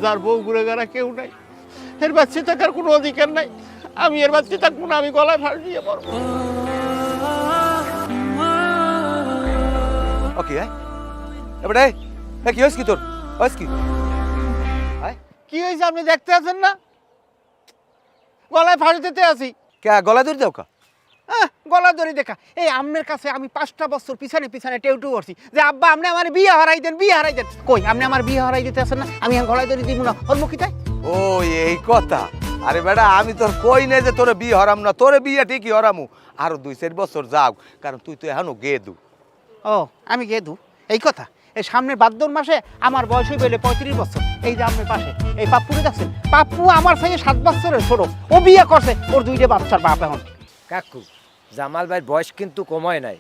যার বউ ঘুরে গেরা কেউ নাই, এর বাচ্চা থাকার কোনো অধিকার নাই। আমি এর বাচ্চা থাকবো না, আমি গলায় ফাঁস দিয়ে পড়বো। ওকে এবারে কি হয়েছে কি তোর হয়েছে কি? কি হয়েছে আপনি দেখতে আছেন না? গলায় ফাঁস দিতে আছি। কে গলা ধরে দাও কা? গলা ধরে দেখা এই আম্মের কাছে আমি 5টা বছর পিছনে পিছনে টেউটু করছি যে আব্বা আপনি আমার বিয়ে হারাই দেন, বিয়ে হারাই দেন। কই আপনি আমার বিয়ে হারাই দিতে আছেন না? আমি গলায় ধরে দিব না, ওর মুখে তাই। ও এই কথা। আরে বেটা আমি তোর কই নাই যে তোরে বিয়ে হরাম না, তোরে বিয়ে ঠিকই হরামু। আরো 2-4 বছর যাও, কারণ তুই তো এখনো গেদু। ও আমি গেদু এই কথা? এই সামনের ভাদ্র মাসে আমার বয়স হয়ে গেলে 35 বছর। এই যে আপনার পাশে এই পাপ্পুরে দেখছেন, পাপ্পু আমার থেকে 7 বছরের ছোট। ও বিয়ে করছে, ওর 2টা বাচ্চার বাপ এখন। কাকু জামাল ভাই বয়স কিন্তু কমায় নাই,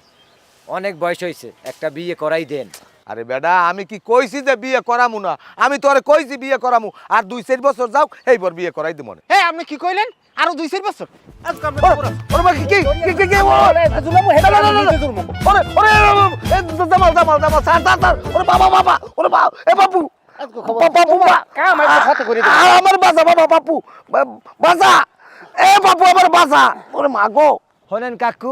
অনেক বয়স হয়েছে, একটা বিয়ে করাই দেন। আরে বেটা আমি কি কইছি যে বিয়ে করামু না? আমি তোরে কইছি বিয়ে করামু, আর 2-4 বছর যাও এইবার বিয়ে করাই দিব মনে। এই আপনি কি কইলেন? আরো 2-4 বছর? আজকে আপনি ওরে মা কি কি কি কি ওরে জুলামু হেডা না নিজে জুলমু। ওরে ওরে জামাল জামাল জামাল স্যার ওরে বাবা বাবা ওরে বাবা এ বাপু বাবা কাম আমি কত করে দিই। আমার বাসা বাবা বাপু বাসা এ বাপু আমার বাসা ওরে মা গো। হলেন কাকু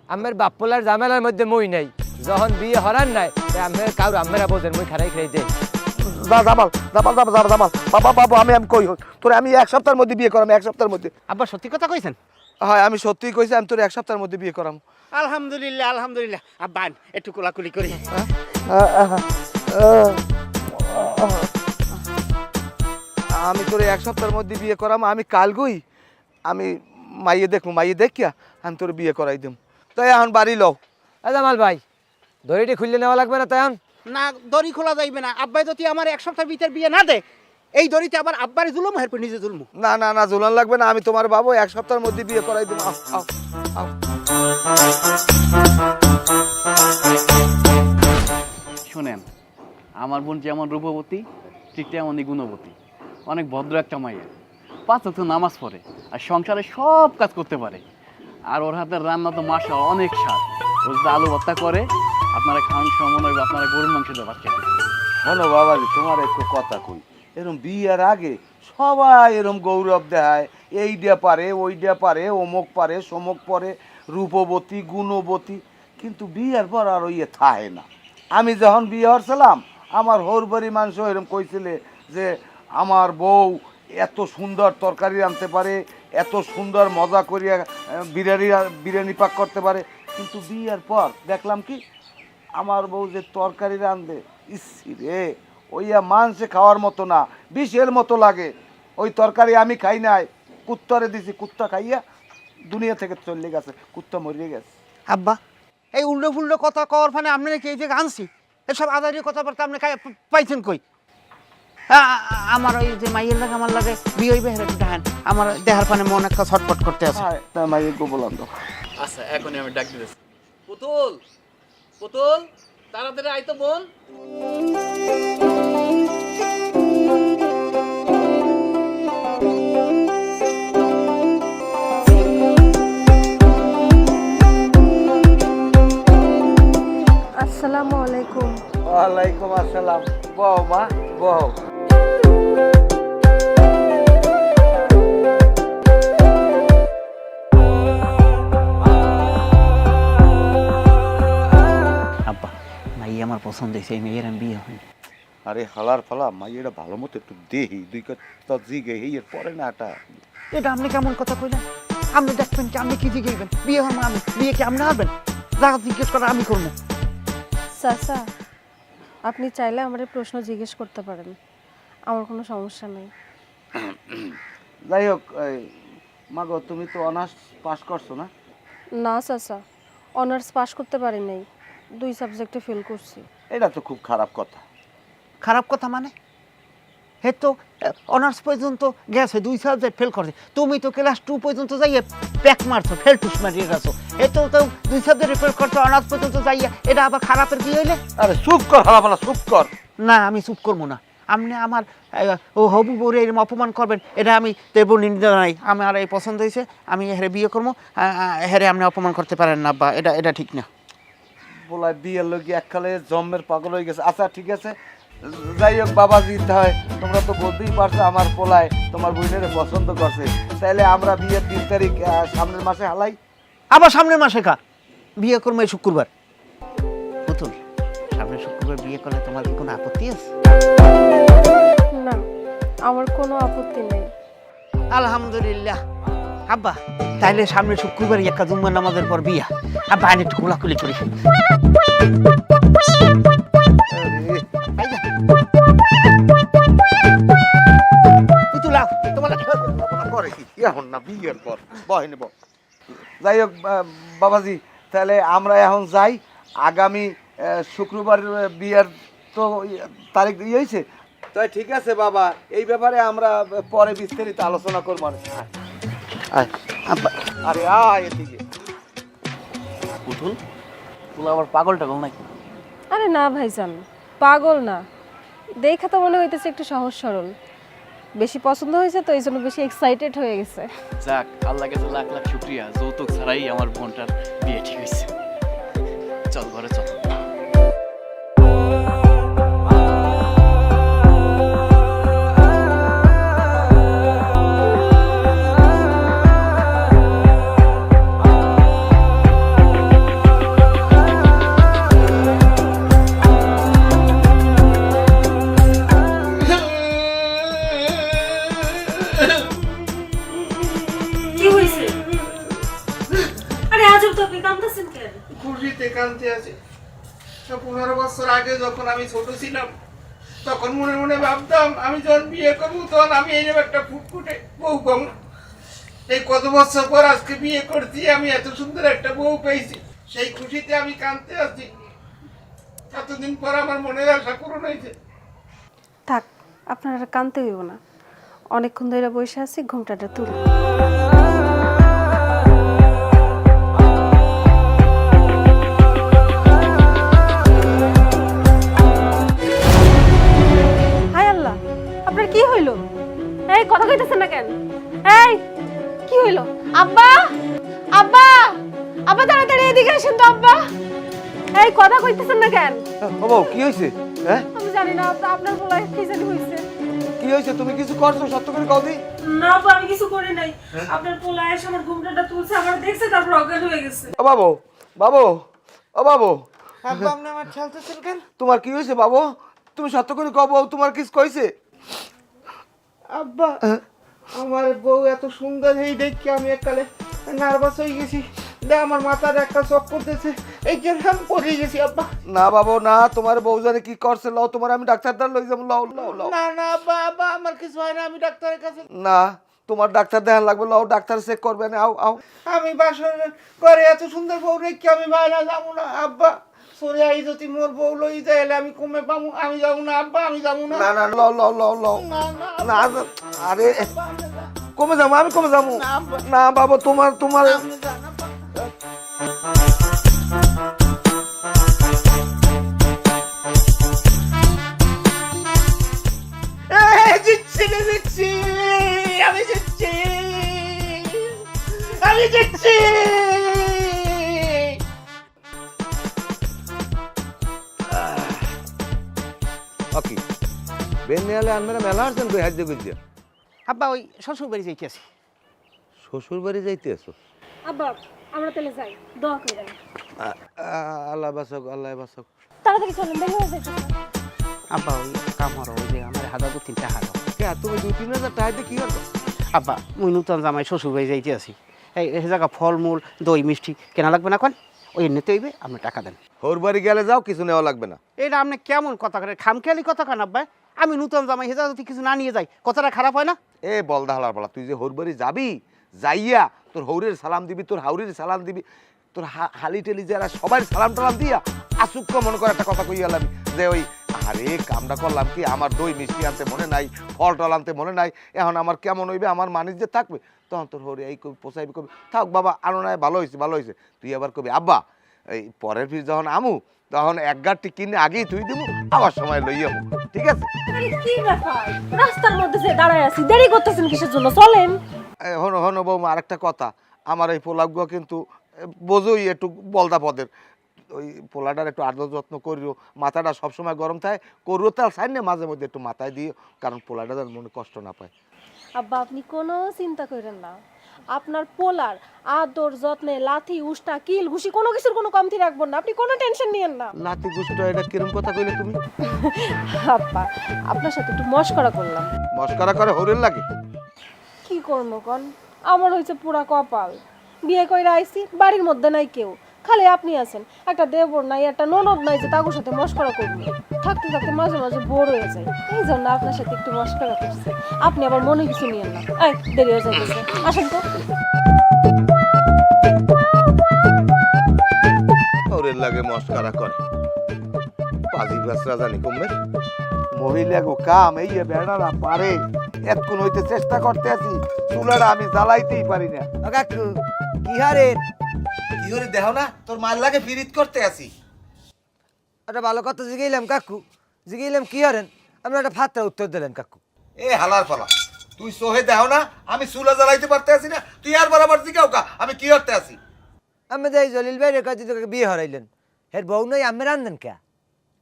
আমের বাপ্পলার জামেলার মধ্যে মই নাই, যখন বিয়ে হরান নাই আমের কাউর আমেরা বোঝেন মই খারাই খাই দেয়। জামাল জামাল জামাল জামাল বাবা বাবু আমি কই তোরে আমি 1 সপ্তাহের মধ্যে বিয়ে করাম, 1 সপ্তাহের মধ্যে। আব্বা সত্যি কথা কইছেন? হ্যাঁ আমি সত্যিই কইছি, আমি তোরে 1 সপ্তাহের মধ্যে বিয়ে করাম। আলহামদুলিল্লাহ আলহামদুলিল্লাহ। আব্বা একটু কোলাকুলি করি। আমি তোরে 1 সপ্তাহের মধ্যে বিয়ে করাম। আমি কাল গই আমি মাইয়ে দেখবো, মাইয়ে দেখিয়া আমি তোর বিয়ে করাই দিম। তাই এখন বাড়ি লও। জামাল ভাই দড়িটি খুললে নেওয়া লাগবে না তাই? না দড়ি খোলা যাইবে না। আব্বাই যদি আমার 1 সপ্তাহের ভিতর বিয়ে না দেয়, এই দড়িতে আবার আব্বারে জুলুম হেরপে নিজে জুলমু। না না না ঝুলান লাগবে না, আমি তোমার বাবু 1 সপ্তাহের মধ্যে বিয়ে করাই দিম। শোনেন, আমার বোন যেমন রূপবতী ঠিক তেমনই গুণবতী, অনেক ভদ্র একটা মাইয়া, 5 ওয়াক্ত নামাজ পড়ে আর সংসারে সব কাজ করতে পারে। আর ওর হাতের রান্না তো মাশাআল্লাহ অনেক স্বাদ। ও যদি আলু ভর্তা করে আপনারা খাওয়ান সময় হইবে, আপনারা গরুর মাংস দিয়ে ভাত খেতে। শোনো বাবাজি তোমার একটু কথা কই, এরকম বিয়ের আগে সবাই এরকম গৌরব দেখায়, এইটা পারে ওইটা পারে, অমুক পারে সমুক পারে, রূপবতী গুণবতী, কিন্তু বিয়ের পর আর ইয়ে থাকে না। আমি যখন বিয়ে হচ্ছিলাম আমার হরবাড়ি মানুষ এরকম কইছিলে যে আমার বউ এত সুন্দর তরকারি আনতে পারে, এত সুন্দর মজা করিয়া বিরিয়ানি পাক করতে পারে। কিন্তু বিয়ের পর দেখলাম কি আমার বউ যে তরকারি রাঁধে, ইসি রে ওইয়া মাংসে খাওয়ার মতো না, বিষের মতো লাগে। ওই তরকারি আমি খাই নাই, কুত্তারে দিছি, কুত্তা খাইয়া দুনিয়া থেকে চলে গেছে, কুত্তা মরিয়ে গেছে। আব্বা এই উল্টো ফুল্টো কথা কওয়ার ফানে আপনি কি এই যে আনছি এসব আদারি কথাবার্তা আপনি পাইছেন কই? আমার ওই যে মাইয়ের লাগে আমার লাগে বিয়ে হইবে হেরে দেখেন আমার দেহার ফানে মন একটা ছটপট করতে আছে। মাইয়ে গো বললাম তো। আচ্ছা এখনই আমি ডাক দিতেছি। পুতুল পুতুল তাড়াতাড়ি আইতো বোন। আসসালামু আলাইকুম। ওয়ালাইকুম আসসালাম। বহ মা বহ। আব্বা মাইয়া আমার পছন্দ হয়েছে, এই মেয়ের আমি বিয়ে হয়নি। আরে হালার ফালা মাইয়েটা ভালো মতো একটু দেহি, 2 কথা জিগে এর পরে না এটা। এটা আপনি কেমন কথা কইলেন? আপনি দেখবেন কি আপনি কি জিজ্ঞেসবেন? বিয়ে হন আমি, বিয়ে কি আপনি হারবেন? যা জিজ্ঞেস করা আমি করবো। চাচা আপনি চাইলে আমার প্রশ্ন জিজ্ঞেস করতে পারেন, আমার কোনো সমস্যা নেই। যাই হোক মাগো তুমি তো অনার্স পাস করছো না? না চাচা অনার্স পাস করতে পারি নাই, 2 সাবজেক্টে ফেল করছি। এটা তো খুব খারাপ কথা। খারাপ কথা মানে? হে তো অনার্স পর্যন্ত গেছে, 2 সাবজেক্ট ফেল করছে। তুমি তো ক্লাস 2 পর্যন্ত যাইয়ে প্যাক মারছো, ফেল টুস মারিয়ে গেছো। এ তো 2 সাবজেক্ট ফেল করছো অনার্স পর্যন্ত যাইয়া, এটা আবার খারাপের কি হইলে? আরে চুপ কর হালা ফালা চুপ কর। না আমি চুপ করবো না। আপনি আমার ও হবু বউরে এরকম অপমান করবেন, এটা আমি দেব নিন্দা নাই। আমার এই পছন্দ হয়েছে, আমি হেরে বিয়ে করবো, হেরে আপনি অপমান করতে পারেন না বা এটা ঠিক না। বলাই বিয়ের লোক এককালে জন্মের পাগল হয়ে গেছে। আচ্ছা ঠিক আছে যাই হোক বাবাজি, তাই তোমরা তো বলতেই পারছো আমার পোলায় তোমার বোনের পছন্দ করছে, তাহলে আমরা বিয়ের 3 তারিখ সামনের মাসে হালাই। আবার সামনের মাসে কা বিয়ে করবো এই শুক্রবার। পুতুল, সামনের শুক্রবার বিয়ে করলে তোমার কি কোনো আপত্তি আছে? না, আমার কোনো আপত্তি নেই। আলহামদুলিল্লাহ। আব্বা, তাইলে সামনের শুক্রবার একটা জুম্মার নামাজের পর বিয়া। আব্বা আইন একটু কোলাকুলি করি। পুতুল আও, তোমার করে কি এখন না বিয়ের পর বহেন। যাই হোক বাবাজি, তাহলে আমরা এখন যাই। আগামী শুক্রবার বিয়ের তো তারিখ হয়েছে, তাই ঠিক আছে বাবা, এই ব্যাপারে আমরা পরে বিস্তারিত আলোচনা করবো। আব্বা আরে এদিকে পুতুল, তুলা আবার পাগল টাগল নাকি? আরে না ভাইজান, পাগল না, দেখা তো মনে হইতেছে একটু সহজ সরল। বেশি পছন্দ হয়েছে তো এই জন্য বেশি এক্সাইটেড হয়ে গেছে। যাক, আল্লাহর কাছে লাখ লাখ শুকরিয়া, যৌতুক ছাড়াই আমার বোনটার বিয়ে ঠিক হয়েছে। চল ঘরে চল। কি হইছে? আরে আজব তো, আপনি কাঁদতেছেন কেন? খুশিতে কাঁদতে আছে। 15 বছর আগে যখন আমি ছোট ছিলাম, তখন মনে মনে ভাবতাম আমি যখন বিয়ে করবো তখন আমি এইরকম একটা ফুটফুটে বউ পাবো। এই কত বছর পর আজকে বিয়ে করছি, আমি এত সুন্দর একটা বউ পেয়েছি, সেই খুশিতে আমি কাঁদতে আছি। এতদিন পর আমার মনের আশা পূরণ হয়েছে। থাক, আপনারা আর কাঁদতে হইব না। অনেকক্ষণ ধরে বসে আছি, ঘুমটাটা তুল। হায় আল্লাহ, আপনার কি হইল? এই কথা কইতেছেন না কেন? এই কি হইল? আব্বা, আব্বা, আব্বা তাড়াতাড়ি এদিকে আসেন তো আব্বা। এই কথা কইতেছেন না কেন? বাবা কি হয়েছে? হ্যাঁ আমি জানি না আপনার বলা কি জানি হইছে। কি হয়েছে? তুমি কিছু করছো? সত্য করে কও দি। না আপু, আমি কিছু করি নাই। আপনার পোলা এসে আমার ঘুমটাটা তুলছে, আমার দেখছে, তারপর অজ্ঞান হয়ে গেছে। ও বাবু, বাবু, ও বাবু, আব্বা আপনি আমার ঠেলতেছেন কেন? তোমার কি হয়েছে বাবু? তুমি সত্য করে কও বউ, তোমার কিছু কইছে? আব্বা, আমার বউ এত সুন্দর, এই দেখে আমি এককালে নার্ভাস হয়ে গেছি। আমার মাথার একটা চক করতেছে, এই জন্য আমি পড়ে গেছি আব্বা। না বাবু না, তোমার বউ জানে কি করছে, লও তোমার আমি ডাক্তারদার লই যাবো, লও লও লও। না না আব্বা, আব্বা আমার কিছু হয় না, আমি ডাক্তারের কাছে। না, তোমার ডাক্তার দেখান লাগবে, লও ডাক্তার চেক করবে না। আও আও। আমি বাসর করে এত সুন্দর বউ রেখে আমি বাইরে যাবো না আব্বা। সরে আই যদি মোর বউ লই যায় আমি কমে পাবো, আমি যাবো না আব্বা, আমি যাবো না। না না, লও লও লও লও। না না না আরে আব্বা, আপনি যান। কমে যাবো, আমি কমে যাবো। না আব্বা, না বাবু, তোমার তোমার আপনি যান আব্বা। জিতছি রে, জিতছি, আমি জিতছি, আমি জিতছি। ওকে বেনিয়ালে আনমেরা মেলা আসছেন কই হাজ্য কইছে? আব্বা ওই শ্বশুর বাড়ি যাইতেছি। শ্বশুর বাড়ি যাইতে আছো? আব্বা, আমরা তাহলে যাই, দোয়া করেন। আল্লাহ বাসক, আল্লাহ বাসক। তাড়াতাড়ি চলেন, দেরি হয়ে যাচ্ছে। আব্বা ওই কামড় ওই যে আমার হাজার 2-3 হাজার। কে তুমি 2-3 হাজার টাকা দিয়ে কি করবে? আব্বা মুই নূতন জামাই শ্বশুর বাড়ি যাইতে আছি। এই জায়গা ফলমূল দই মিষ্টি কেনা লাগবে না কোন? ওই এমনিতে হইবে, আপনি টাকা দেন। হোর বাড়ি গেলে যাও, কিছু নেওয়া লাগবে না। এটা আপনি কেমন কথা করেন? খামখেয়ালি কথা কেন আব্বা? আমি নূতন জামাই, হেজা যদি কিছু না নিয়ে যাই কথাটা খারাপ হয় না? এ বলদা হালার বলা, তুই যে হোর বাড়ি যাবি, যাইয়া তোর হৌরের সালাম দিবি, তোর হাউরির সালাম দিবি, তোর হালি টেলি যারা সবাই সালাম টালাম দিয়া আসুক্ষ মনে করে একটা কথা কই গেলাম যে ওই আরে কামটা করলাম কি, আমার দই মিষ্টি আনতে মনে নাই, ফল টল আনতে মনে নাই, এখন আমার কেমন হইবে, আমার মানিস যে থাকবে, তখন তোর হরে এই কবি পোষাইবি, কবি থাক বাবা আনো নাই, ভালো হয়েছে ভালো হয়েছে। তুই আবার কবি আব্বা এই পরের ফিস যখন আমু তখন এক গাঁটটি কিনে আগেই তুই দিব, আবার সময় লই আমু, ঠিক আছে? আরে কি ব্যাপার, রাস্তার মধ্যে যে দাঁড়ায় আছি, দেরি করতেছেন কিসের জন্য? চলেন। হনো হনো বৌমা, আরেকটা কথা, আমার এই পোলাপগুলো কিন্তু বোঝোই একটু বলদা পদের, ওই পোলাটার একটু আদর যত্ন করিও, মাথাটা সবসময় গরম থাকে, করিও তেল সাইনে মাঝে মধ্যে একটু মাথায় দিও, কারণ পোলাটা যেন মনে কষ্ট না পায়। আব্বা আপনি কোনো চিন্তা করেন না, আপনার পোলার আদর যত্নে লাথি উষ্টা কিল ঘুষি কোনো কিছুর কোনো কমতি রাখবো না, আপনি কোনো টেনশন নিয়েন না। লাতি গুষ্টা এটা কিরম কথা কইলে তুমি? আব্বা আপনার সাথে একটু মস্করা করলাম। মস্কারা করে হরিণ লাগে। কি করবো কন, আমার হয়েছে পুরা কপাল, বিয়ে কইরা আইছি বাড়ির মধ্যে নাই কেউ, খালি আপনি আছেন, একটা দেবর নাই একটা ননদ নাই যে তাদের সাথে মস্করা করবো। থাকতে থাকতে মাঝে মাঝে বোর হয়ে যায়, এই জন্য আপনার সাথে একটু মস্করা করছি। আপনি আবার মনে কিছু নিয়েন না, এই দেরি হয়ে যাইতেছে, আসেন তো। হরিণ লাগে মস্কারা করে, পাজি বাসরা জানি কমবে। মহিলা গো কাম এই বেড়ারা পারে, এতক্ষণ হইতে চেষ্টা করতে আছি, চুলাটা আমি জ্বালাইতেই পারি না। কাকু কি হারে? কি করে দেহ না তোর মাল লাগে ফিরিত করতে আছি। একটা ভালো কথা জিগাইলাম কাকু, জিগাইলাম কি হারেন, আপনি একটা ফাত্রা উত্তর দিলেন কাকু। এ হালার ফালা, তুই সোহে দেহ না আমি চুলা জ্বালাইতে পারতে আছি না, তুই আর বরাবর জিগাও কা আমি কি করতে আছি। আমি যাই জলিল ভাই রেখা তোকে বিয়ে হরাইলেন, হের বউ নই আমি রান্ধেন কে?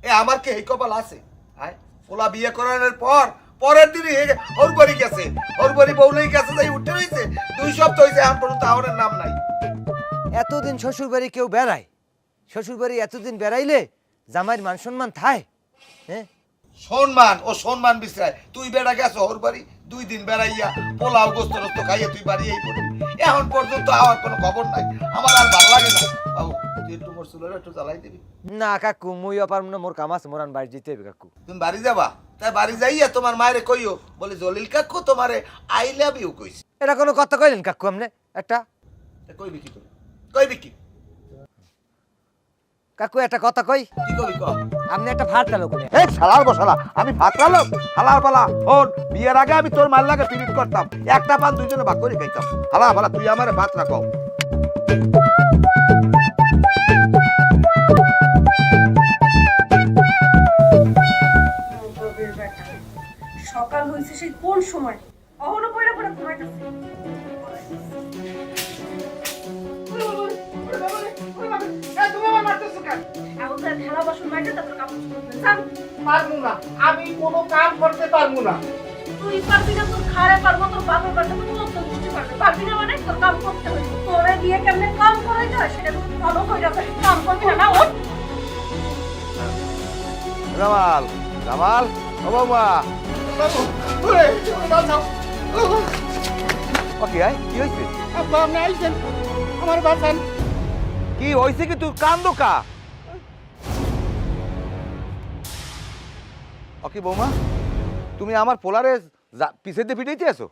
এ আমার কি এই কপাল আছে? আয় পোলা বিয়ে করানোর পর পরের দিনই ওর বাড়ি গেছে, ওর বাড়ি বউলেই গেছে, যাই উঠে রয়েছে 2 সপ্তাহ হয়েছে, এখন পর্যন্ত আমার নাম নাই। এতদিন শ্বশুর বাড়ি কেউ বেড়ায়, শ্বশুর বাড়ি এতদিন বেড়াইলে জামাইয়ের মান সম্মান থায়? হ্যাঁ সম্মান ও সম্মান বিশ্রায়, তুই বেড়া গেছো ওর বাড়ি 2 দিন বেড়াইয়া পোলাও গোস্ত রস্ত খাইয়ে তুই বাড়ি এই পড়বি, এখন পর্যন্ত আমার কোনো খবর নাই, আমার আর ভালো লাগে না। বাবু তুই একটু মোর চুলের একটু জ্বালাই দিবি। না কাকু মুই অপার মনে মোর কাম আছে, মোরান বাড়ি যেতে হবে কাকু। তুমি বাড়ি যাবা? তাই বাড়ি যাইয়া তোমার মায়েরে কইও বলে জলিল কাকু তোমারে আই লাভ ইউ কইছে। এটা কোনো কথা কইলেন কাকু আপনি? একটা কইবি কি করে? কইবি কি? কাকু একটা কথা কই, কি কইবি ক? আপনি একটা ফাত্রা লোক। এই শালার বসালা, আমি ফাকরালো হালার পালা ওর বিয়ের আগে আমি তোর মাল লাগে পিরিত করতাম, একটা পান দুইজনে ভাগ করে খাইতাম। হালা পালা তুই আমারে ভাত রাখো। সকাল হয়েছে সেই কোন সময়, অহনো পয়রা পয়রা ঘুমাইতেছে। তুমি আমার মারতেছো কেন? এখন তার থালা বাসন মাইজে তারপর কাপড় ধুবেন, জান? পারবো না, আমি কোনো কাম করতে পারবো না। তুই পারবি না, তোর খাড়ে পারবো, তোর বাপের পারবো, তোর তো বুঝতে পারবে, পারবি না মানে তোর কাম করতে হবে। তোরে দিয়ে কেমনে কাম করাইতে হয় সেটা তুই ভালো করে কাম করবি না, না ওঠ। জামাল জামাল ও বাবা বাবু, ওরে, বাঁচাও। ওকে আই কি হইছে? আব্বা আপনি আইছেন, আমার বাঁচান। কি হইছে কি তুই কান্দো কা? ওকে বৌমা তুমি আমার পোলারে পিছে দিয়ে পিটাইতে আছো?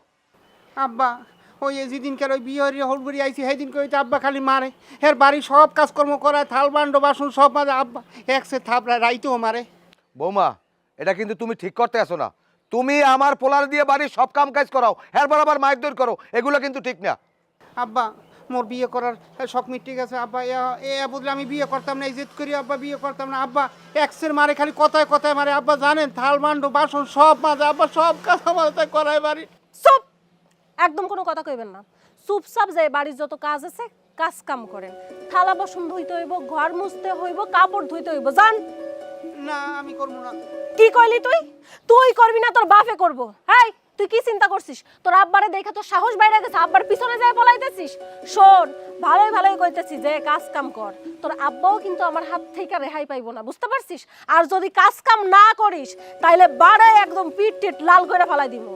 আব্বা ওই যেদিনকার ওই বিয়ে হলগুড়ি আইছি সেদিন কইতে আব্বা খালি মারে, এর বাড়ি সব কাজকর্ম করায়, থাল বান্ড বাসন সব মারে, আব্বা একসে থাপড়ায় রাইতেও মারে। বৌমা এটা কিন্তু তুমি ঠিক করতে আসো না, তুমি আমার পোলার দিয়ে বাড়ির সব কাম কাজ করাও, এর বরাবর মাইক দৌড় করো, এগুলো কিন্তু ঠিক না। আব্বা মোর বিয়ে করার শখ মিটে গেছে আব্বা, এ বুঝলে আমি বিয়ে করতাম না, এই জেদ করি আব্বা বিয়ে করতাম না। আব্বা একসের মারে, খালি কথায় কথায় মারে আব্বা, জানেন থাল বান্ড বাসন সব মাঝে আব্বা, সব কাজ আমার তাই করায় বাড়ি। চুপ, একদম কোনো কথা কইবেন না, চুপচাপ যায় বাড়ির যত কাজ আছে কাজ কাম করেন, থালা বাসন ধুইতে হইব, ঘর মুছতে হইব, কাপড় ধুইতে হইব, জান? না আমি করবো না। কি কইলি তুই? তুই করবি না, তোর বাপে করব। হাই তুই কি চিন্তা করছিস? তোর আব্বারে দেখা তোর সাহস বাইরে গেছে, আব্বার পিছনে যায় পলাইতেছিস? শোন ভালোই ভালোই কইতেছি যে কাজ কাম কর, তোর আব্বাও কিন্তু আমার হাত থেকে রেহাই পাইবো না, বুঝতে পারছিস? আর যদি কাজ কাম না করিস তাইলে বাড়ে একদম পিট টিট লাল করে ফেলাই দিব।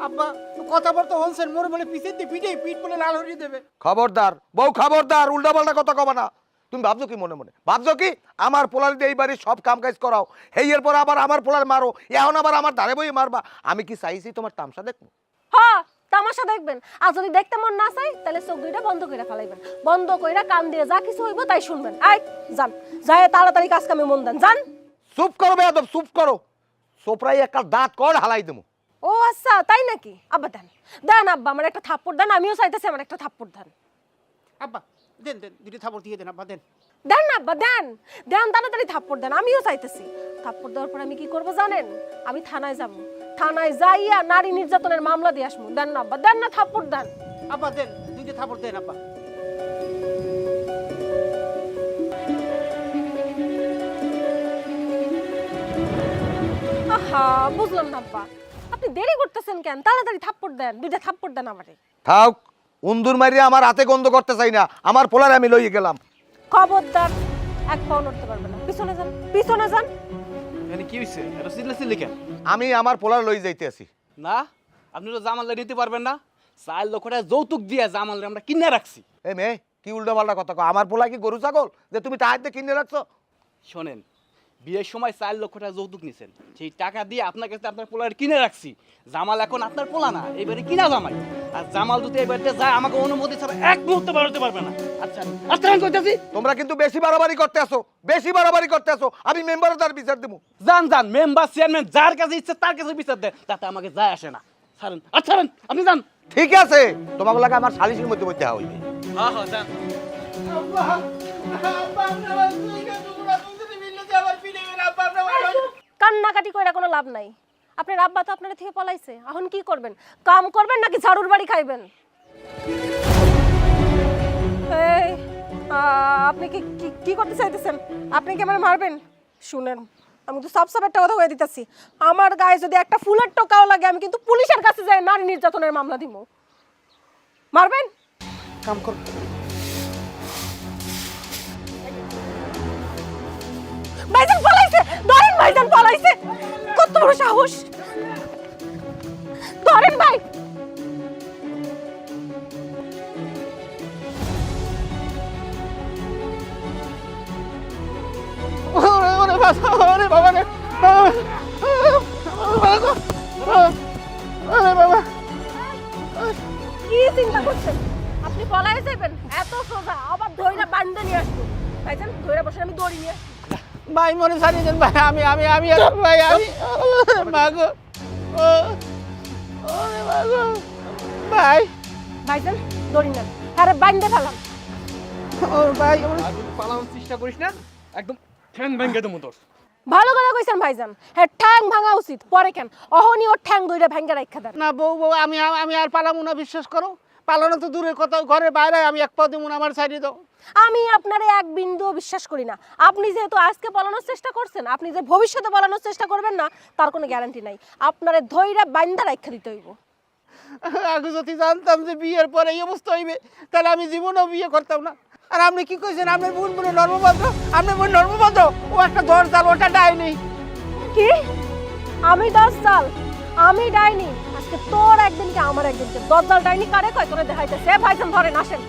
আব্বা কথা বলতে হনছেন, মোর বলে পিছের দিয়ে পিঠে পিঠ বলে লাল হরিয়ে দেবে। খবরদার বউ খবরদার, উল্টা পাল্টা কথা কবা না। তুমি ভাবছো কি মনে মনে? ভাবছো কি আমার পোলার দিয়ে এই বাড়ির সব কাম কাজ করাও, হেইয়ের পর আবার আমার পোলার মারো, এখন আবার আমার ধারে বই মারবা? আমি কি চাইছি তোমার তামসা দেখবো? হ্যাঁ তামাশা দেখবেন, আর যদি দেখতে মন না চাই তাহলে চোখ দুইটা বন্ধ করে ফেলাইবেন, বন্ধ কইরা কান দিয়ে যা কিছু হইব তাই শুনবেন। আই যান, যায় তাড়াতাড়ি কাজ কামে মন দেন, যান। চুপ করো বেয়াদব, চুপ করো, সোপরাই একটা দাঁত কর হালাই দেবো। ও আচ্ছা তাই নাকি? আব্বা দেন, দেন আব্বা আমার একটা থাপ্পড় দেন, আমিও চাইতেছি আমার একটা থাপ্পড় দেন। আব্বা দেন দেন, দুটি থাপড় দিয়ে দেন আব্বা, দেন দেন না আব্বা, দেন দেন, তাড়াতাড়ি থাপ্পড় দেন, আমিও চাইতেছি। থাপ্পড় দেওয়ার পর আমি কি করব জানেন? আমি থানায় যাব, থানায় যাইয়া নারী নির্যাতনের মামলা দিয়ে আসবো। দেন না আব্বা, দেন না, থাপ্পড় দেন। আব্বা দেন, দুটি থাপড় দেন আব্বা। হ্যাঁ বুঝলাম না আব্বা, আপনি দেরি করতেছেন কেন? তাড়াতাড়ি থাপ্পড় দেন, দুইটা থাপ্পড় দেন আমারে। থাক, উন্দুর মারিয়া আমার হাতে গন্ধ করতে চাই না, আমার পোলার আমি লইয়ে গেলাম। খবরদার, এক পাও নড়তে পারবে না। পিছনে যান, পিছনে যান। এখানে কি হয়েছে? এটা সিলে কেন? আমি আমার পোলার লই যাইতে আছি। না, আপনি তো জামালটা নিতে পারবেন না। 4 লক্ষ টাকা যৌতুক দিয়ে জামালটা আমরা কিনে রাখছি। এ মেয়ে, কি উল্টো পাল্টা কথা কও? আমার পোলা কি গরু ছাগল যে তুমি টাকা দিয়ে কিনে রাখছো? শোনেন, বিয়ের সময় 4 লক্ষ টাকা যৌতুক নিছেন, সেই টাকা দিয়ে আপনার কাছে আপনার পোলার কিনে রাখছি। জামাল এখন আপনার পোলা না, এবারে কিনা জামাই। আর জামাল যদি এবারে যায় আমাকে অনুমতি ছাড়া এক মুহূর্তে বেরোতে পারবে না। আচ্ছা আচ্ছা, আমি কইতাছি। তোমরা কিন্তু বেশি বাড়াবাড়ি করতে আসো, বেশি বাড়াবাড়ি করতে আসো। আমি মেম্বারের তার বিচার দেবো। যান যান, মেম্বার চেয়ারম্যান যার কাছে ইচ্ছে তার কাছে বিচার দেন, তাতে আমাকে যায় আসে না। ছাড়েন, আচ্ছা ছাড়েন, আপনি যান। ঠিক আছে, তোমাকে লাগে আমার সালিশের মধ্যে বইতে হইবে। হ্যাঁ হ্যাঁ, যান। আব্বা আব্বা আমরা দুইটা টুকরা দুজনে মিলে যে আবার ফিরে গেল। আব্বা আমরা কান্নাকাটি কইরা কোনো লাভ নাই। আপনার আব্বা তো আপনার থেকে পলাইছে, এখন কি করবেন? কাম করবেন নাকি ঝাড়ুর বাড়ি খাইবেন? এই, আপনি কি কি করতে চাইতেছেন? আপনি কি আমার মারবেন? শুনেন, আমি তো সব একটা কথা কয়ে দিতেছি, আমার গায়ে যদি একটা ফুলের টোকাও লাগে আমি কিন্তু পুলিশের কাছে যাই নারী নির্যাতনের মামলা দিব। মারবেন? কাম কর। ভাইজান পলাইছে, ধরেন ভাইজান পলাইছে। কত বড় সাহস! ধরেন ভাই। ওরে বাবা, ওরে বাবা রে, ওরে বাবা। কি চিন্তা করছেন? আপনি পলাই যাবেন? এত সোজা আবার ধইরা বান্ধে নিয়ে আসবো। ভাইজান ধইরা বসে আমি দড়ি নিয়ে আসবো। ভাই মনে ছাড়িয়ে দেন ভাই, আমি আমি আমি ভাই আমি মাগো, ওরে মাগো ভাই, ভাইজান দড়ি নেন, আরে বান্ধে ফেলাম। ও ভাই, আর যদি পালানোর চেষ্টা করিস না, একদম ঠ্যাং ভেঙে দেবো তোর। ভালো কথা কইছেন ভাইজান, হ্যাঁ ঠ্যাং ভাঙা উচিত। পরে কেন অহনি ওর ঠ্যাং ধইরা ভাঙ্গা রাখা দেন। না বউ বউ, আমি আমি আর পালামু না, বিশ্বাস করো। পালানো তো দূরের কথা, ঘরের বাইরে আমি এক পা দেবো না, আমার ছাড়িয়ে দাও। আমি আপনারে এক বিন্দুও বিশ্বাস করি না। আপনি যেহেতু আজকে পালানোর চেষ্টা করছেন, আপনি যে ভবিষ্যতে পালানোর চেষ্টা করবেন না তার কোনো গ্যারান্টি নাই। আপনারে ধইরা বান্ধা রাখা দিতে হইব। আগে যদি জানতাম যে বিয়ের পরে এই অবস্থা হইবে, তাহলে আমি জীবনেও বিয়ে করতাম না। আর আপনি কি কইছেন? আপনার বোন বোনের নর্মভদ্র, আপনার বোন নর্মভদ্র, ও একটা দরজাল, ওটা ডাইনি। কি? আমি দজ্জাল? আমি ডাইনি? আজকে তোর একদিনকে আমার একদিনকে। দজ্জাল ডাইনি কারে কয় তোরে দেখাইতেছে? ভাইজান ধরেন, আসেন।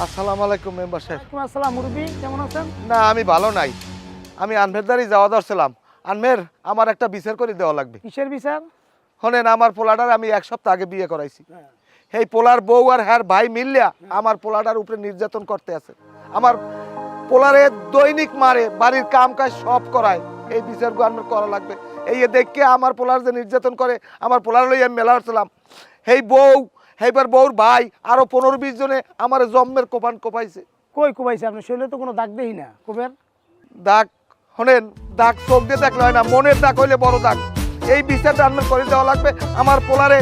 আসসালামু আলাইকুম মেম্বার সাহেব। আসসালাম মুরব্বি, কেমন আছেন? না, আমি ভালো নাই। আমি আনভেরদারি যাওয়া দরছিলাম। আনমের, আমার একটা বিচার করে দেওয়া লাগবে। কিসের বিচার? শোনেন, আমার পোলাটার আমি 1 সপ্তাহ আগে বিয়ে করাইছি। এই পোলার বউ আর হ্যার ভাই মিললিয়া আমার পোলাটার উপরে নির্যাতন করতে আছে। আমার পোলারে দৈনিক মারে, বাড়ির কাম কাজ সব করায়। এই বিচারগুলো আমার করা লাগবে। এই দেখে আমার পোলার যে নির্যাতন করে, আমার পোলার লই আমি মেলা হচ্ছিলাম। এই বউ, এইবার বউর ভাই আরো 15-20 জনে আমার জম্মের কোপান কোপাইছে। কই কোবাইছে? আপনি শরীরে তো কোনো দাগ দেই না। কোবের দাগ? শোনেন, দাগ চোখ দিয়ে দেখলে হয় না, মনের দাগ হইলে বড় দাগ। এই বিচারটা আমার করে দেওয়া লাগবে। আমার পোলারে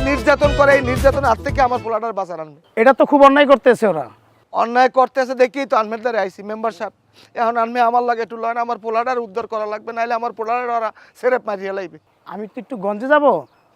নির্যাতন করে, এই নির্যাতনের হাত থেকে আমার পোলাটার বাঁচার আনবে। এটা তো খুব অন্যায় করতেছে ওরা। অন্যায় করতেছে দেখেই তো আনমের দ্বারা আইসি মেম্বার সাহেব। এখন আনমে আমার লাগে একটু লয় না, আমার পোলাটার উদ্ধার করা লাগবে, নাহলে আমার পোলাটার ওরা সেরেপ মারিয়ে লাইবে। আমি তো একটু গঞ্জে যাব,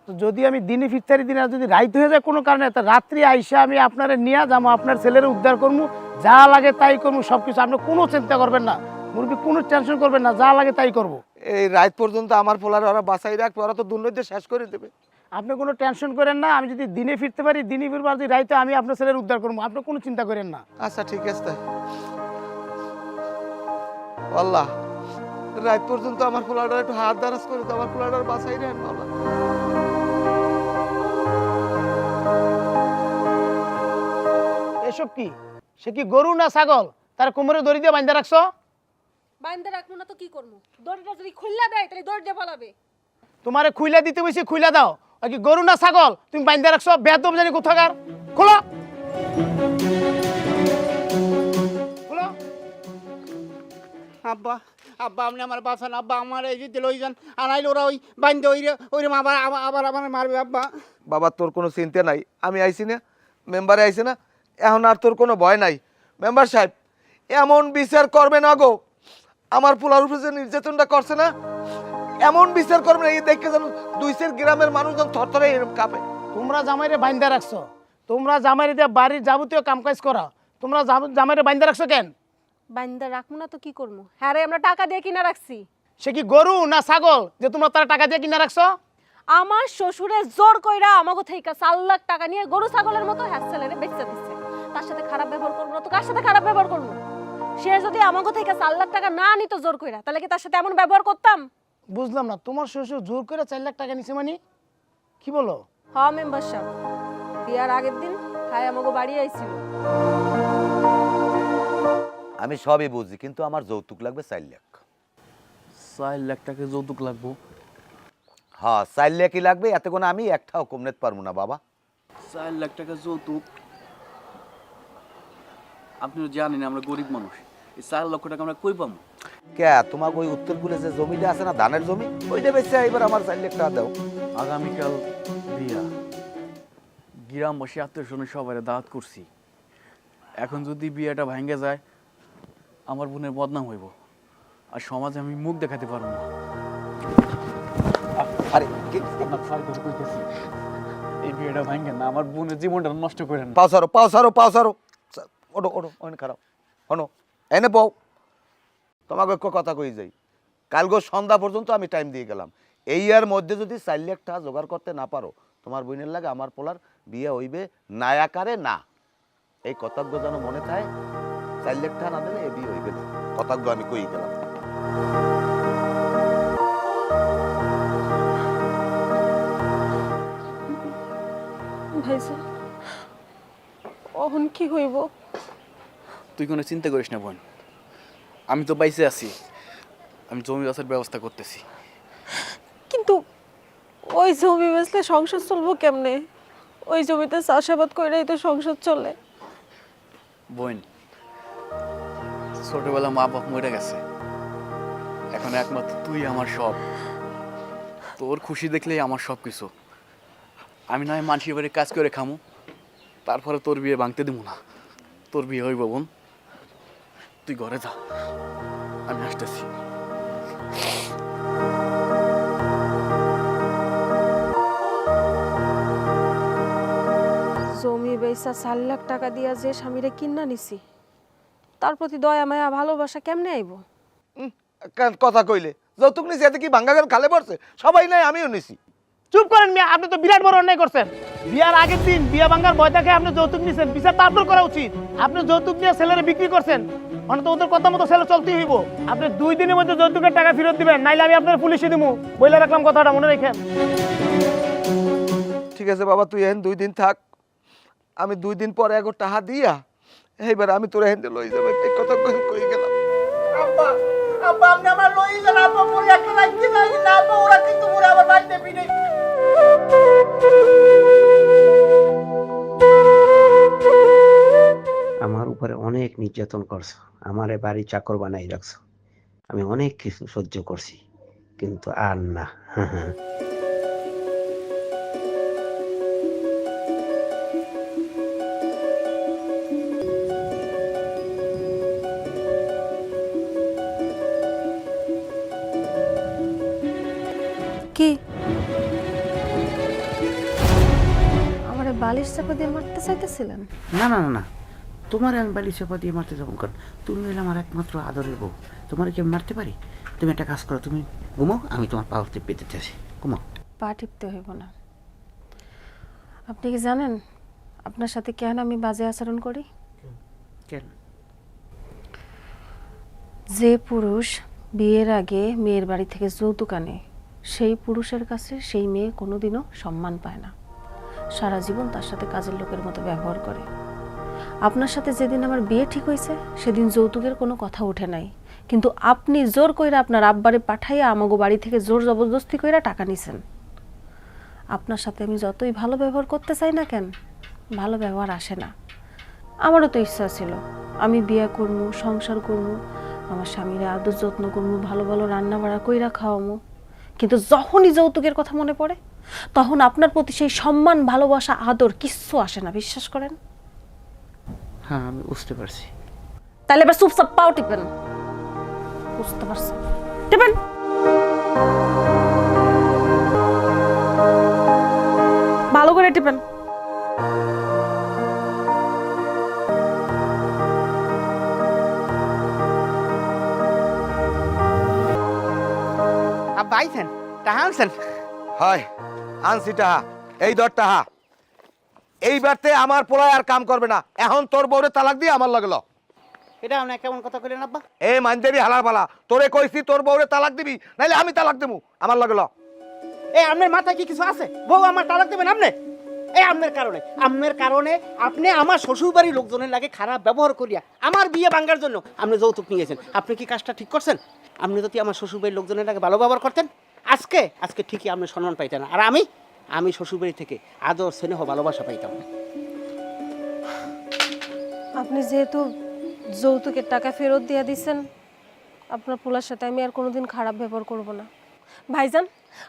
তো যদি আমি দিনে ফিরতারি দিন আর যদি রাইত হয়ে যায় কোনো কারণে, তা রাত্রি আইসা আমি আপনারে নিয়ে যাবো, আপনার ছেলের উদ্ধার করবো, যা লাগে তাই করবো, সব কিছু। আপনি কোনো চিন্তা করবেন না মুরব্বী, কোনো টেনশন করবেন না, যা লাগে তাই করবো। এই রাত পর্যন্ত আমার পোলার ওরা বাঁচাই রাখবে, ওরা তো দুর্নীতি শেষ করে দেবে। আপনি কোনো টেনশন করেন না, আমি যদি দিনে ফিরতে পারি, দিনে ফিরবো, আর যদি রাইতে আমি আপনার ছেলের উদ্ধার করবো, আপনি কোনো চিন্তা করেন না। আচ্ছা ঠিক আছে তাই। আল্লাহ, রাত পর্যন্ত আমার পোলাটার একটু হাত দারাজ করে তো, আমার পোলাটার বাঁচাই রাখেন আল্লাহ। এসব কি? সে কি গরু না ছাগল? তার কোমরে দড়ি দিয়ে বাঁধা রাখছো? বান্ধে রাখবো না তো কি করবো? দড়িটা যদি খুললা দেয় তাহলে দড়ি দিয়ে পালাবে। তোমারে খুইলা দিতে বসে খুইলা দাও। আর কি গরু না ছাগল তুমি বাঁধা রাখছো? বেদম জানি কোথাকার। খোলো, খোলো। আব্বা, আব্বা আপনি আমার বাঁচান আব্বা, আমার এই যে লই যান, আনাইলে ওরা ওই বান্ধে ওই আবার আবার আবার আমার মারবে আব্বা। বাবা, তোর কোনো চিন্তা নাই, আমি আইছি না, মেম্বারে আইছে না, এখন আর তোর কোনো ভয় নাই। মেম্বার সাহেব এমন বিচার করবে না গো, আমার পোলার উপরে যে নির্যাতনটা করছে না, এমন বিচার করবে না, এই দেখে যেন 2 গ্রামের মানুষজন থরথরে এরকম কাঁপে। তোমরা জামাইরে বাইন্দা রাখছো, তোমরা জামাইরে দিয়ে বাড়ির যাবতীয় কামকাজ করা, তোমরা জামাইরে বাইন্দা রাখছো কেন? বান্দা রাখবো না তো কি করবো? হ্যাঁ রে, আমরা টাকা দিয়ে কিনা রাখছি। সে কি গরু না ছাগল যে তোমরা তারা টাকা দিয়ে কিনা রাখছো? আমার শ্বশুরে জোর কইরা আমাগো থেকে 4 লাখ টাকা নিয়ে গরু ছাগলের মতো হ্যাসেলেরে বেচতে দিচ্ছে। তার সাথে খারাপ ব্যবহার করবো না তো কার সাথে খারাপ ব্যবহার করবো? সে যদি আমাগো থেকে 4 লাখ টাকা না নিত জোর কইরা, তাহলে কি তার সাথে এমন ব্যবহার করতাম? বুঝলাম না, তোমার শ্বশুর জোর করে 4 লাখ টাকা নিছে মানে কি বলো? হ্যাঁ মেম্বার সাহেব, বিয়ার আগের দিন খায় আমাগো বাড়ি আইছিল। আমি সবই বুঝি, কিন্তু আমার যৌতুক লাগবে 4 লাখ। 4 লাখ টাকা যৌতুক লাগবো? হ্যাঁ 4 লাখই লাগবে, এতে কোনো আমি একটাও কম নিতে পারবো না বাবা। 4 লাখ টাকা যৌতুক? আপনি তো জানেন আমরা গরিব মানুষ, এই 4 লক্ষ টাকা আমরা কই পাবো? কে তোমার ওই উত্তরপুরে যে জমিটা আছে না, ধানের জমি, ওইটা বেচে এবার আমার 4 লাখ টাকা দাও। আগামীকাল বিয়া, গ্রামবাসী আত্মীয়স্বজন সবাই দাওয়াত করছি। এখন যদি বিয়েটা ভাঙ্গে যায়, আমার বোনের বদনাম হইব, আর সমাজে আমি মুখ দেখাতে পারবো না। আরে আপনার ফাল করে কইতেছি, এই বিয়েটা ভাঙ্গে না, আমার বোনের জীবনটা নষ্ট করেন না। পাও সারো ওটো ওটো ওখানে খারাপ হনো, এনে বউ তোমাকে একটা কথা কই যাই, কালগো সন্ধ্যা পর্যন্ত আমি টাইম দিয়ে গেলাম, এই এর মধ্যে যদি 4 লাখ টাকা জোগাড় করতে না পারো, তোমার বোনের লাগে আমার পোলার বিয়ে হইবে না আকারে না। এই কতজ্ঞ যেন মনে থাকে, 4 লাখ টাকা না দিলে এই বিয়ে হইবে না, কতজ্ঞ আমি কই গেলাম। ভাইসা এখন কি হইব? তুই কোনো চিন্তা করিস না বোন, আমি তো বাইসে আছি, আমি জমি চাষের ব্যবস্থা করতেছি। কিন্তু ওই জমি বেচলে সংসার চলবো কেমনে? ওই জমিতে চাষাবাদ কইরাই তো সংসার চলে। বোন, ছোটবেলা মা বাপ মরে গেছে, এখন একমাত্র তুই আমার সব। তোর খুশি দেখলেই আমার সব কিছু। আমি নয় মানুষের বাড়ি কাজ করে খামু, তারপরে তোর বিয়ে ভাঙতে দিব না। তোর বিয়ে হইব বোন, তুই ঘরে যা, আমি আসতেছি। জমি বেচা 4 লাখ টাকা দিয়া যে স্বামীরে কিনা নিছি, তার প্রতি দয়া মায়া ভালোবাসা কেমনে আইব? কথা কইলে যৌতুক নিছি, এতে কি ভাঙ্গা গান খালে পড়ছে? সবাই নাই, আমিও নিছি। চুপ করেন মিয়া, আপনি তো বিরাট বড় অন্যায় করছেন। বিয়ার আগের দিন বিয়া ভাঙার ভয় দেখে আপনি যৌতুক নিছেন, বিচার তো আপনার করা উচিত। আপনি যৌতুক নিয়ে ছেলেরে বিক্রি করছেন, মানে তো ওদের কথা মতো ছেলে চলতেই হইব। আপনি 2 দিনের মধ্যে যৌতুকের টাকা ফেরত দিবেন, নাইলে আমি আপনার পুলিশে দিব। বইলে রাখলাম, কথাটা মনে রেখেন। ঠিক আছে বাবা, তুই এখন 2 দিন থাক, আমি 2 দিন পরে এক টাকা দিয়া এইবার আমি তোর হ্যান্ডে লই যাবো। এই কথা কই গেলাম। আব্বা আব্বা আপনি আমার লই যান, আব্বা পরে একটা রাখতে যাই না, আব্বা ওরা কিন্তু পরে আবার বাড়িতে ফিরে। আমার উপরে অনেক নির্যাতন করছো, আমারে বাড়ি চাকর বানাই রাখছো, আমি অনেক কিছু সহ্য করছি, কিন্তু আর না। কি আমারে বালিশ চাপা দিয়ে মারতে চাইতেছিলেন? না না না না, তোমার আমি বাড়ি চাপা দিয়ে মারতে যাবো কারণ তুমি হলে আমার একমাত্র আদরের বউ, তোমার কি আমি মারতে পারি? তুমি একটা কাজ করো, তুমি ঘুমাও, আমি তোমার পাওয়ার টিপে দিতে আসি, ঘুমাও। পা টিপতে হইব না। আপনি কি জানেন আপনার সাথে কেন আমি বাজে আচরণ করি? কেন? যে পুরুষ বিয়ের আগে মেয়ের বাড়ি থেকে যৌতুক আনে, সেই পুরুষের কাছে সেই মেয়ে কোনোদিনও সম্মান পায় না, সারা জীবন তার সাথে কাজের লোকের মতো ব্যবহার করে। আপনার সাথে যেদিন আমার বিয়ে ঠিক হয়েছে সেদিন যৌতুকের কোনো কথা ওঠে নাই, কিন্তু আপনি জোর কইরা আপনার আব্বারে পাঠাইয়া আমাগো বাড়ি থেকে জোর জবরদস্তি কইরা টাকা নিছেন। আপনার সাথে আমি যতই ভালো ব্যবহার করতে চাই না কেন, ভালো ব্যবহার আসে না। আমারও তো ইচ্ছা ছিল আমি বিয়ে করবো, সংসার করবো, আমার স্বামীরে আদর যত্ন করবো, ভালো ভালো রান্না বাড়া কইরা খাওয়ামো, কিন্তু যখনই যৌতুকের কথা মনে পড়ে তখন আপনার প্রতি সেই সম্মান, ভালোবাসা, আদর কিচ্ছু আসে না, বিশ্বাস করেন। হ্যাঁ আমি বুঝতে পারছি। তাহলে এবার চুপচাপ পাও টিপেন। বুঝতে পারছেন? টিপেন। ভালো করে টিপেন। আব্বা আইছেন, টাহা আনছেন? হয় আনছি টাহা, এই ধর টাহা। এইবারতে আমার পোলায় আর কাম করবে না। এখন তোর বউরে তালাক দিয়ে আমার লাগলো। এটা আপনি কেমন কথা কইলেন আব্বা? এ মানদেবি হালার পালা, তোরে কইছি তোর বউরে তালাক দিবি, নাইলে আমি তালাক দেবো, আমার লাগলো। এই আপনার মাথায় কি কিছু আছে? বউ আমার তালাক দেবেন আপনি? এই আপনার কারণে আপনি আমার শ্বশুর বাড়ির লোকজনের লাগে খারাপ ব্যবহার করিয়া আমার বিয়ে ভাঙার জন্য আপনি যৌতুক নিয়েছেন। আপনি কি কাজটা ঠিক করছেন? আপনি যদি আমার শ্বশুর বাড়ির লোকজনের লাগে ভালো ব্যবহার করতেন, আজকে ঠিকই আপনি সম্মান পাইতেন। আর আমি শ্বশুর বাড়ি থেকে আদর, স্নেহ, ভালোবাসা পাইতাম। আপনি যেহেতু যৌতুকের টাকা ফেরত দিয়ে দিচ্ছেন, আপনার পোলার সাথে আমি আর কোনোদিন খারাপ ব্যবহার করব না। ভাইজান,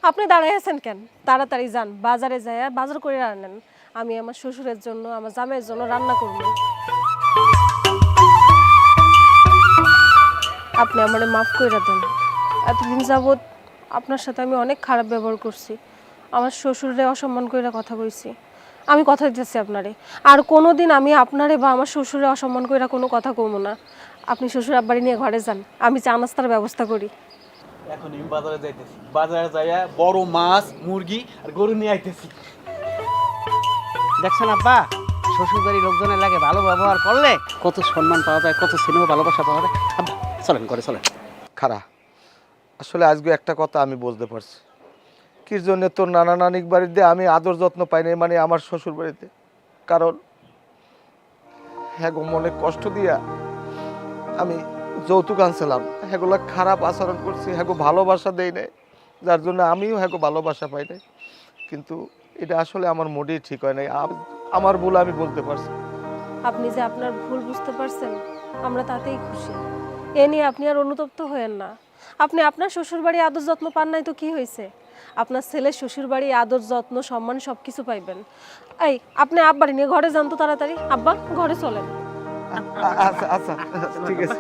আপনি দাঁড়ায় আছেন কেন? তাড়াতাড়ি যান, বাজারে যায় বাজার করে আনেন। আমি আমার শ্বশুরের জন্য, আমার জামাইয়ের জন্য রান্না করব। আপনি আমারে মাফ করে দেন। এতদিন যাবৎ আপনার সাথে আমি অনেক খারাপ ব্যবহার করছি, আমার শ্বশুরে অসম্মান করে কথা কইছি। আমি কথা দিতেছি আপনারে, আর কোনো দিন আমি আপনারে বা আমার শ্বশুরে অসম্মান করে কোনো কথা কমো না। আপনি শ্বশুর আব্বাড়ি নিয়ে ঘরে যান, আমি চা নাস্তার ব্যবস্থা করি। এখন আমি বাজারে যাইতেছি, বাজারে যাইয়া বড় মাছ, মুরগি আর গরু নিয়ে আইতেছি। দেখছেন আব্বা, শ্বশুর বাড়ির লোকজনের লাগে ভালো ব্যবহার করলে কত সম্মান পাওয়া যায়, কত স্নেহ, ভালোবাসা পাওয়া যায়। আব্বা চলেন ঘরে চলেন। খারা, আসলে আজকে একটা কথা আমি বুঝতে পারছি, কি জন্য তোর নানা নানিক বাড়িতে আমি আদর যত্ন পাই নাই, মানে আমার শ্বশুর বাড়িতে। কারণ হ্যাঁ গো, মনে কষ্ট দিয়া আমি যৌতুক আনছিলাম, হ্যাগুলা খারাপ আচরণ করছি, হ্যাগো ভালোবাসা দেই নাই, যার জন্য আমিও হ্যাগো ভালোবাসা পাই নাই। কিন্তু এটা আসলে আমার মোটেই ঠিক হয় নাই। আমার ভুল আমি বলতে পারছি। আপনি যে আপনার ভুল বুঝতে পারছেন, আমরা তাতেই খুশি। এ নিয়ে আপনি আর অনুতপ্ত হয়েন না। আপনি আপনার শ্বশুরবাড়ি আদর যত্ন পান নাই তো কি হয়েছে? আপনার ছেলের শ্বশুরবাড়ি আদর যত্ন, সম্মান সব কিছু পাইবেন। এই আপনি আব্বাড়ি নিয়ে ঘরে যান তো তাড়াতাড়ি। আব্বা ঘরে চলেন। আচ্ছা আচ্ছা ঠিক আছে।